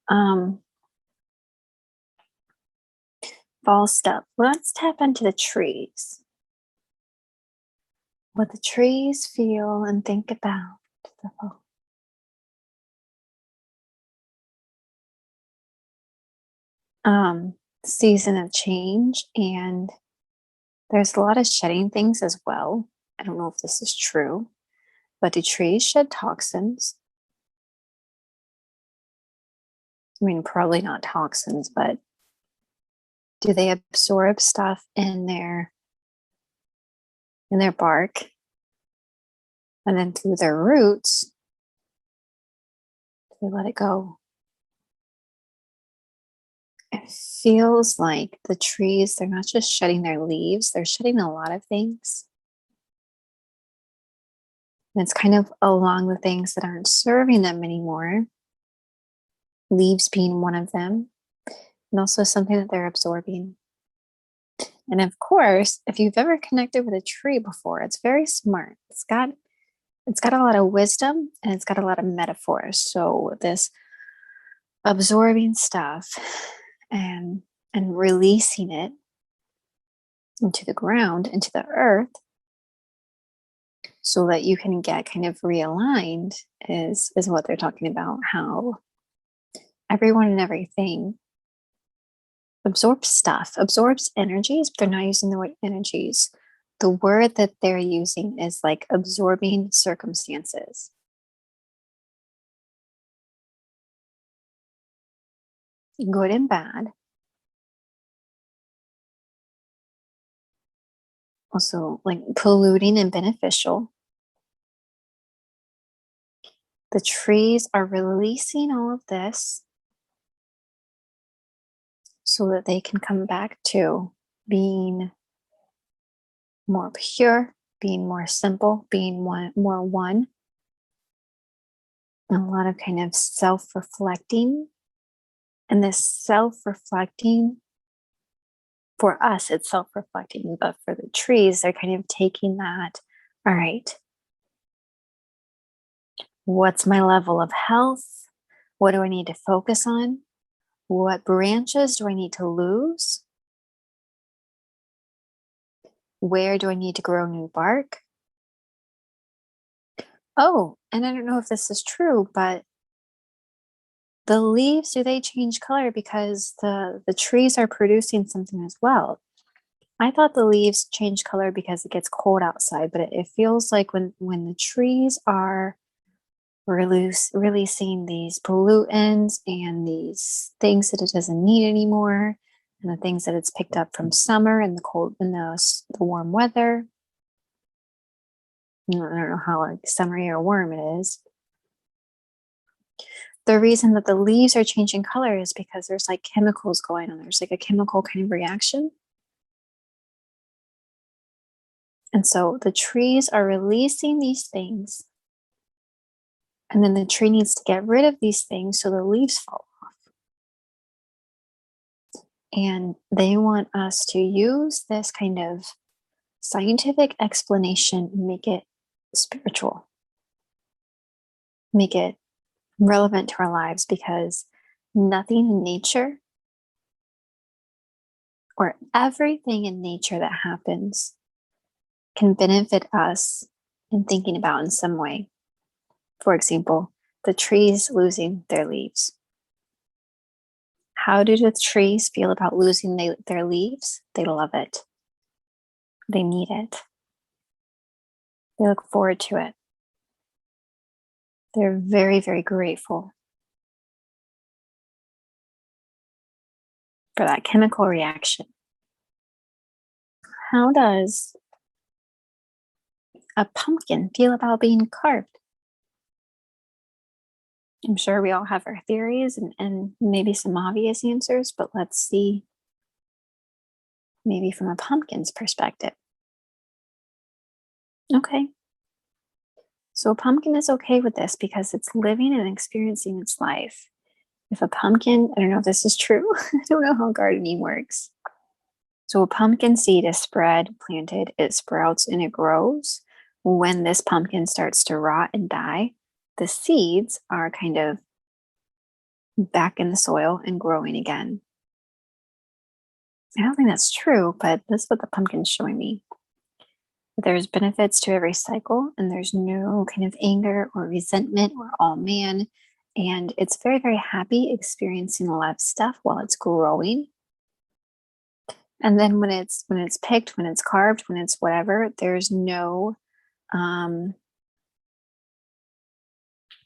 Um, fall stuff. Let's tap into the trees. What the trees feel and think about the fall. Season of change, and there's a lot of shedding things as well. I don't know if this is true, but do trees shed toxins? I mean, probably not toxins, but do they absorb stuff in their bark, and then through their roots they let it go? It feels like the trees, they're not just shedding their leaves, they're shedding a lot of things. And it's kind of along the things that aren't serving them anymore, leaves being one of them, and also something that they're absorbing. And of course, if you've ever connected with a tree before, it's very smart. It's got a lot of wisdom, and it's got a lot of metaphors. So this absorbing stuff and releasing it into the ground, into the earth, so that you can get kind of realigned is what they're talking about. How everyone and everything absorbs stuff, absorbs energies, but they're not using the word energies. The word that they're using is like absorbing circumstances. Good and bad. Also, like polluting and beneficial. The trees are releasing all of this so that they can come back to being more pure, being more simple, being more one. And a lot of kind of self-reflecting. And this self-reflecting, for us, it's self-reflecting, but for the trees, they're kind of taking that, all right, what's my level of health? What do I need to focus on? What branches do I need to lose? Where do I need to grow new bark? Oh, and I don't know if this is true, but the leaves, do they change color because the trees are producing something as well? I thought the leaves change color because it gets cold outside, but it feels like when the trees are releasing these pollutants and these things that it doesn't need anymore, and the things that it's picked up from summer and the cold and the warm weather. I don't know how like summery or warm it is. The reason that the leaves are changing color is because there's like chemicals going on. There's like a chemical kind of reaction. And so the trees are releasing these things. And then the tree needs to get rid of these things so the leaves fall off. And they want us to use this kind of scientific explanation and make it spiritual, make it relevant to our lives, because nothing in nature or everything in nature that happens can benefit us in thinking about in some way. For example, the trees losing their leaves. How do the trees feel about losing their leaves? They love it. They need it. They look forward to it. They're very, very grateful for that chemical reaction. How does a pumpkin feel about being carved? I'm sure we all have our theories and maybe some obvious answers, but let's see maybe from a pumpkin's perspective. Okay. So a pumpkin is okay with this because it's living and experiencing its life. If a pumpkin, I don't know if this is true, I don't know how gardening works. So a pumpkin seed is spread, planted, it sprouts, and it grows. When this pumpkin starts to rot and die, the seeds are kind of back in the soil and growing again. I don't think that's true, but that's what the pumpkin's showing me. There's benefits to every cycle, and there's no kind of anger or resentment or all man. And it's very, very happy experiencing a lot of stuff while it's growing. And then when it's picked, when it's carved, when it's whatever, there's no um,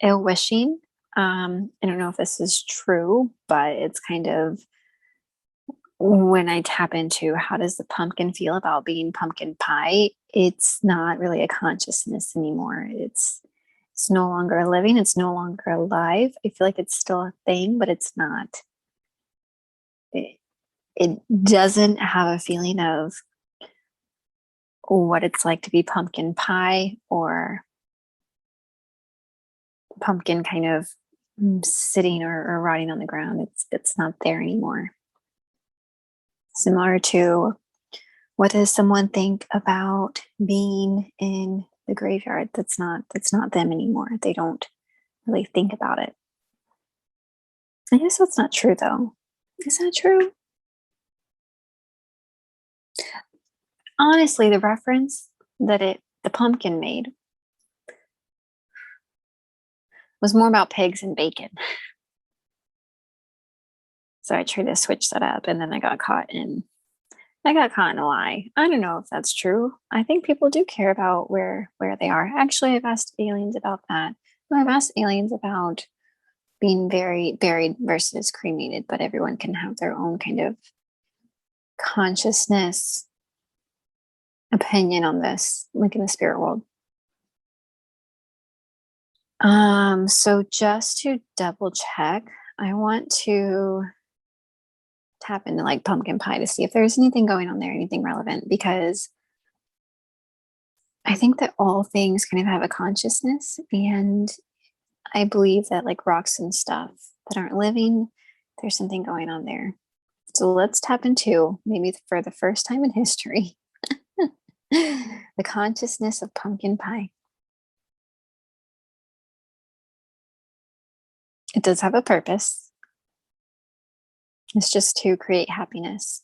ill wishing. I don't know if this is true, but it's kind of when I tap into how does the pumpkin feel about being pumpkin pie, it's not really a consciousness anymore. It's no longer living, it's no longer alive. I feel like it's still a thing, but it's not. It, it doesn't have a feeling of what it's like to be pumpkin pie or pumpkin kind of sitting or rotting on the ground. It's not there anymore. Similar to what does someone think about being in the graveyard? That's not them anymore. They don't really think about it. I guess that's not true though. Is that true? Honestly, the reference that the pumpkin made was more about pigs and bacon. So I tried to switch that up and then I got caught in a lie. I don't know if that's true. I think people do care about where they are. Actually, I've asked aliens about that. I've asked aliens about being very buried versus cremated, but everyone can have their own kind of consciousness opinion on this, like in the spirit world. So just to double check, I want to tap into like pumpkin pie to see if there's anything going on there, anything relevant, because I think that all things kind of have a consciousness, and I believe that like rocks and stuff that aren't living, there's something going on there. So let's tap into, maybe for the first time in history, the consciousness of pumpkin pie. It does have a purpose. It's just to create happiness.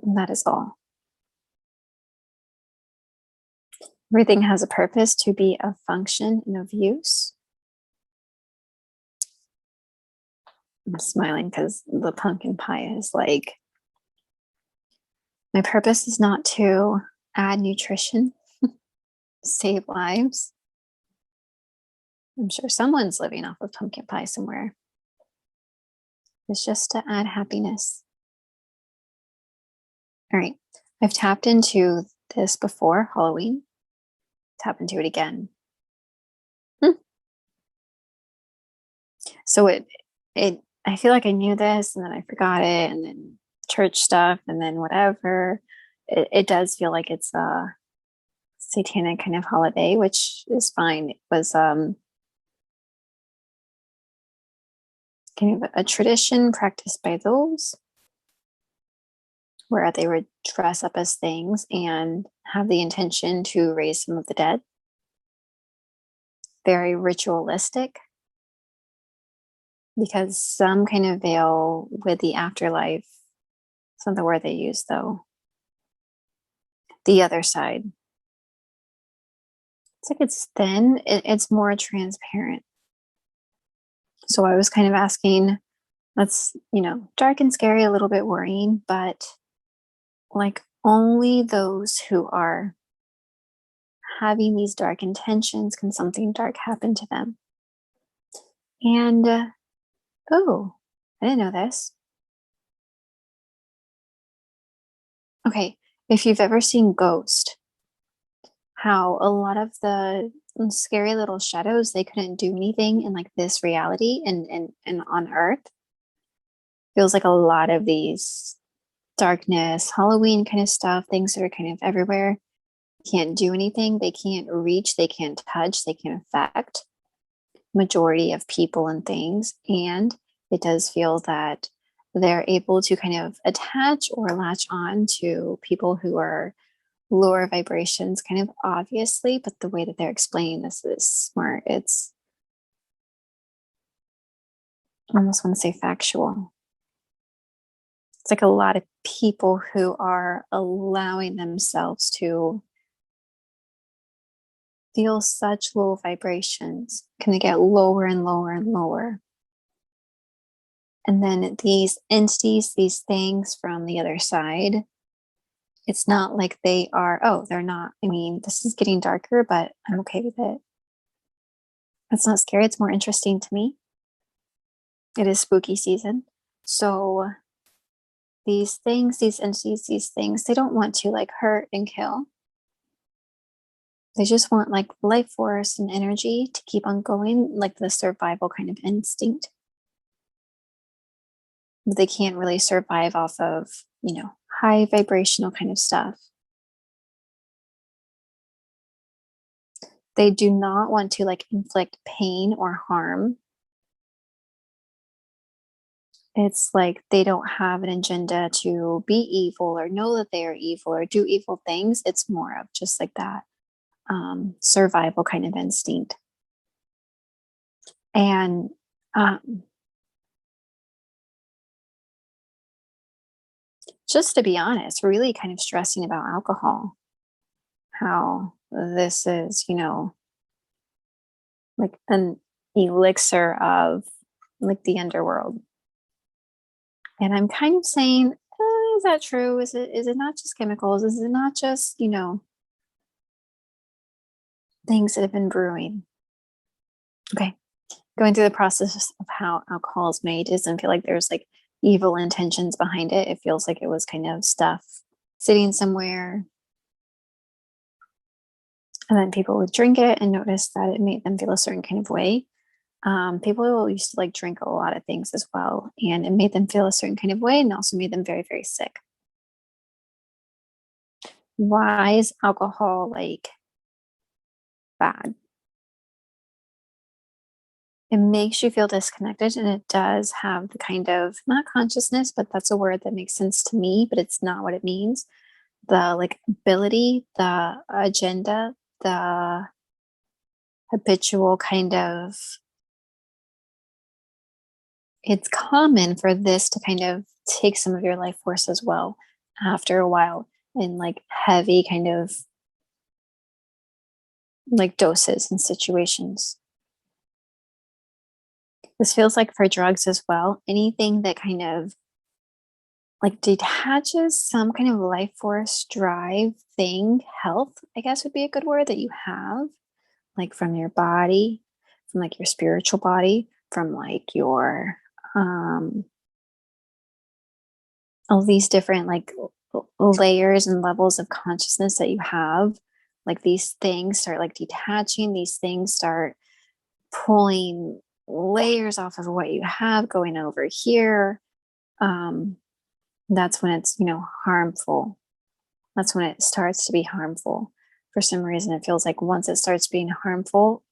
And that is all. Everything has a purpose to be of function and of use. I'm smiling because the pumpkin pie is like, my purpose is not to add nutrition, save lives. I'm sure someone's living off of pumpkin pie somewhere. It's just to add happiness. All right. I've tapped into this before Halloween. Tap into it again. So I feel like I knew this and then I forgot it, and then church stuff and then whatever. It does feel like it's a satanic kind of holiday, which is fine. It was kind of a tradition practiced by those where they would dress up as things and have the intention to raise some of the dead. Very ritualistic, because some kind of veil with the afterlife. It's not the word they use though. The other side. It's like it's thin, it's more transparent. So I was kind of asking, that's, dark and scary, a little bit worrying, but like only those who are having these dark intentions, can something dark happen to them? And oh, I didn't know this. Okay, if you've ever seen Ghost, how a lot of the scary little shadows, they couldn't do anything in like this reality and on Earth. Feels like a lot of these darkness, Halloween kind of stuff, things that are kind of everywhere, can't do anything. They can't reach, they can't touch, they can't affect majority of people and things. And it does feel that they're able to kind of attach or latch on to people who are lower vibrations, kind of obviously, but the way that they're explaining this is smart. It's I almost want to say factual. It's like a lot of people who are allowing themselves to feel such low vibrations can get lower and lower and lower. And then these entities, these things from the other side, it's not like they are, oh, they're not. I mean, this is getting darker, but I'm okay with it. It's not scary. It's more interesting to me. It is spooky season. So these things, these entities, these things, they don't want to like hurt and kill. They just want like life force and energy to keep on going, like the survival kind of instinct. They can't really survive off of, high vibrational kind of stuff. They do not want to like inflict pain or harm. It's like they don't have an agenda to be evil or know that they are evil or do evil things. It's more of just like that survival kind of instinct. And um, just to be honest, really kind of stressing about alcohol, how this is, like an elixir of like the underworld. And I'm kind of saying, is that true? Is it not just chemicals? Is it not just, things that have been brewing? Okay. Going through the process of how alcohol is made doesn't feel like there's like evil intentions behind it. It feels like it was kind of stuff sitting somewhere. And then people would drink it and notice that it made them feel a certain kind of way. People used to like drink a lot of things as well, and it made them feel a certain kind of way and also made them very, very sick. Why is alcohol like bad? It makes you feel disconnected, and it does have the kind of not consciousness, but that's a word that makes sense to me, but it's not what it means. The like ability, the agenda, the habitual kind of, it's common for this to kind of take some of your life force as well after a while in like heavy kind of like doses and situations. This feels like for drugs as well. Anything that kind of like detaches some kind of life force, drive, thing, health, I guess would be a good word that you have, like from your body, from like your spiritual body, from like your all these different like layers and levels of consciousness that you have. Like these things start like detaching, these things start pulling layers off of what you have going over here. um that's when it's harmful. That's when it starts to be harmful. For some reason it feels like once it starts being harmful,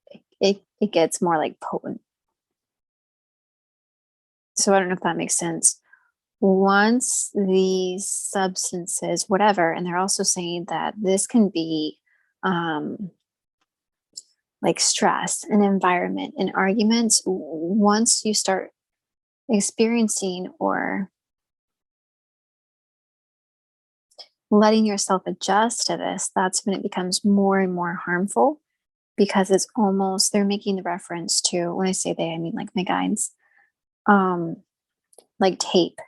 it gets more like potent. So I don't know if that makes sense. Once these substances, whatever, and they're also saying that this can be um like stress and environment and arguments. Once you start experiencing or letting yourself adjust to this, that's when it becomes more and more harmful, because it's almost, they're making the reference to, when I say they, I mean like my guides, um, like tape.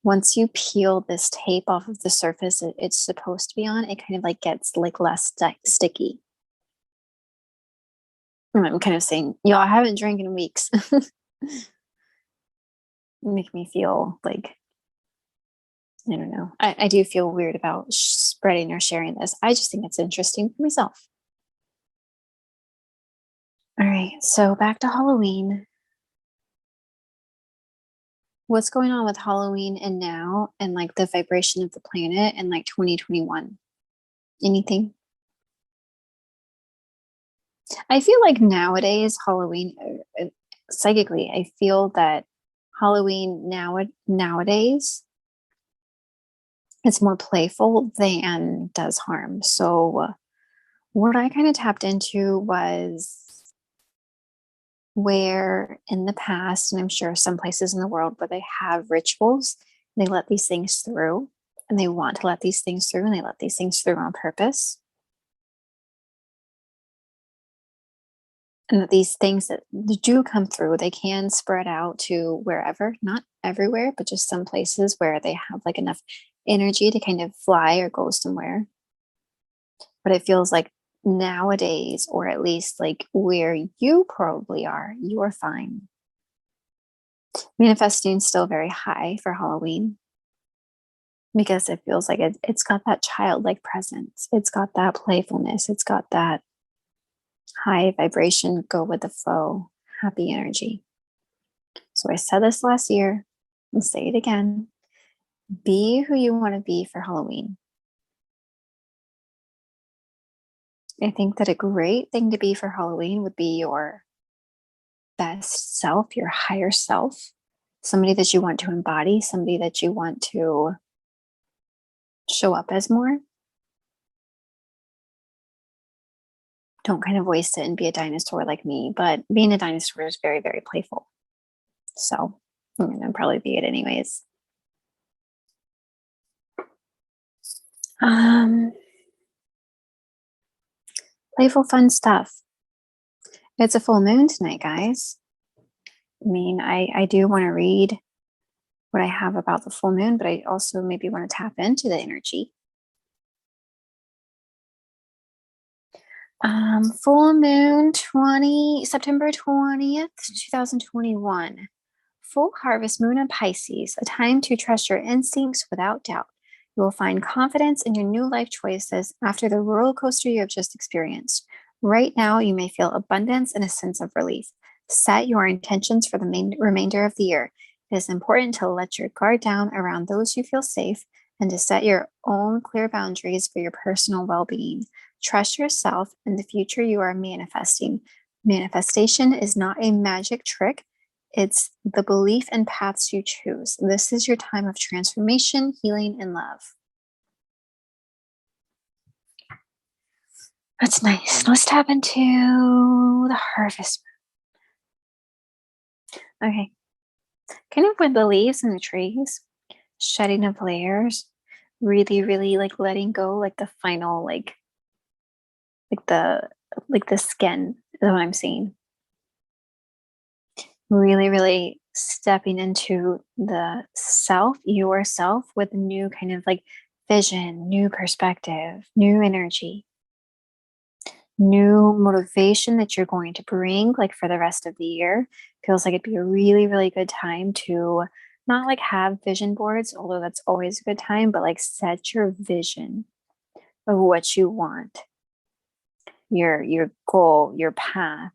Once you peel this tape off of the surface it's supposed to be on, it kind of like gets like less sticky. And I'm kind of saying, y'all, I haven't drank in weeks. Make me feel like, I don't know. I do feel weird about spreading or sharing this. I just think it's interesting for myself. All right, so back to Halloween. What's going on with Halloween and now, and like the vibration of the planet and like 2021? Anything? I feel like nowadays, Halloween, psychically, I feel that Halloween nowadays, it's more playful than does harm. So, what I kind of tapped into was where in the past, and I'm sure some places in the world where they have rituals, and they let these things through, and they want to let these things through, and they let these things through on purpose. And that these things that do come through, they can spread out to wherever, not everywhere, but just some places where they have like enough energy to kind of fly or go somewhere. But it feels like nowadays, or at least like where you probably are, you are fine. Manifesting is still very high for Halloween because it feels like it's got that childlike presence. It's got that playfulness. It's got that high vibration, go with the flow, happy energy. So I said this last year and say it again. Be who you want to be for Halloween. I think that a great thing to be for Halloween would be your best self, your higher self, somebody that you want to embody, somebody that you want to show up as more. Don't kind of waste it and be a dinosaur like me, but being a dinosaur is very, very playful. So I'm going to probably be it anyways. Um, Playful, fun stuff. It's a full moon tonight, guys. I mean, I do want to read what I have about the full moon, but I also maybe want to tap into the energy. Full moon September 20th, 2021. Full harvest moon in Pisces, a time to trust your instincts without doubt. You will find confidence in your new life choices after the roller coaster you have just experienced. Right now, you may feel abundance and a sense of relief. Set your intentions for the remainder of the year. It is important to let your guard down around those you feel safe and to set your own clear boundaries for your personal well being. Trust yourself and the future you are manifesting. Manifestation is not a magic trick. It's the belief and paths you choose. This is your time of transformation, healing, and love. That's nice. Let's tap into the harvest. Okay. Kind of with the leaves and the trees, shedding of layers, really, really like letting go, like the final, like the skin is what I'm seeing. Really, really stepping into the self, yourself, with new kind of like vision, new perspective, new energy, new motivation that you're going to bring like for the rest of the year. Feels like it'd be a really, really good time to not like have vision boards, although that's always a good time, but like set your vision of what you want, your goal, your path.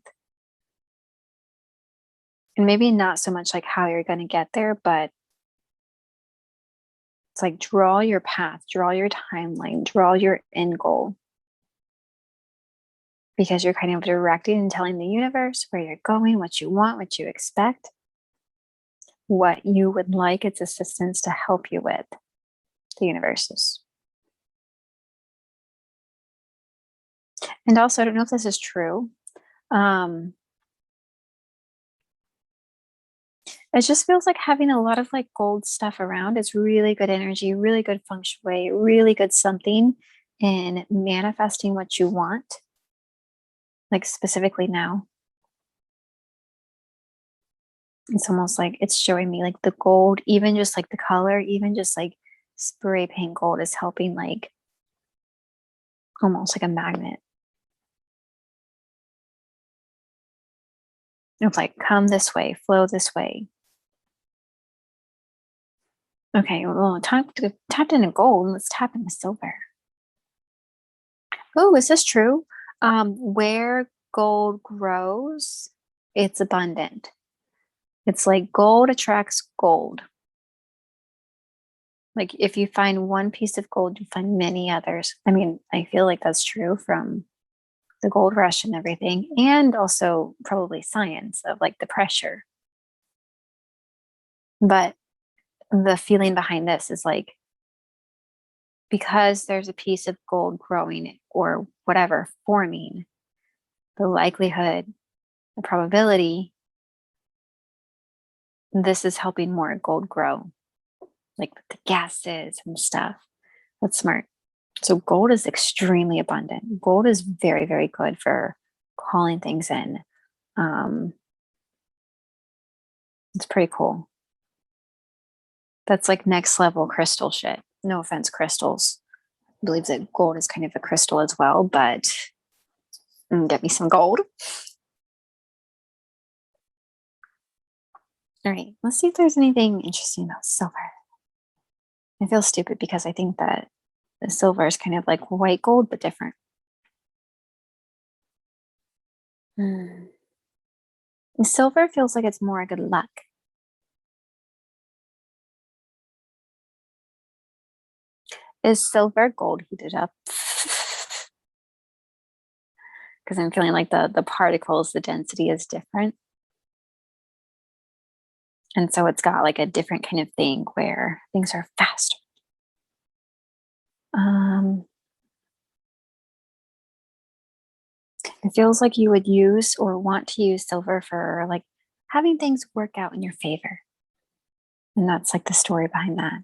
And maybe not so much like how you're going to get there, but it's like draw your path, draw your timeline, draw your end goal. Because you're kind of directing and telling the universe where you're going, what you want, what you expect, what you would like its assistance to help you with, the universe's. And also, I don't know if this is true. It just feels like having a lot of like gold stuff around is really good energy, really good feng shui, really good something in manifesting what you want, like specifically now. It's almost like it's showing me like the gold, even just like the color, even just like spray paint gold is helping, like almost like a magnet. It's like come this way, flow this way. Okay, well, tapped into gold. Let's tap into silver. Oh, is this true? Where gold grows, it's abundant. It's like gold attracts gold. Like if you find one piece of gold, you find many others. I mean, I feel like that's true from the gold rush and everything, and also probably science of like the pressure. But the feeling behind this is like because there's a piece of gold growing or whatever forming, the likelihood, the probability this is helping more gold grow, like with the gases and stuff. That's smart. So gold is extremely abundant. Gold is very, very good for calling things in. Um, it's pretty cool. That's like next level crystal shit. No offense, crystals. I believe that gold is kind of a crystal as well, but get me some gold. All right, let's see if there's anything interesting about silver. I feel stupid because I think that the silver is kind of like white gold, but different. Hmm. Silver feels like it's more good luck. Is silver gold heated up? Because I'm feeling like the particles, the density is different. And so it's got like a different kind of thing where things are faster. Um, it feels like you would use or want to use silver for like having things work out in your favor. And that's like the story behind that.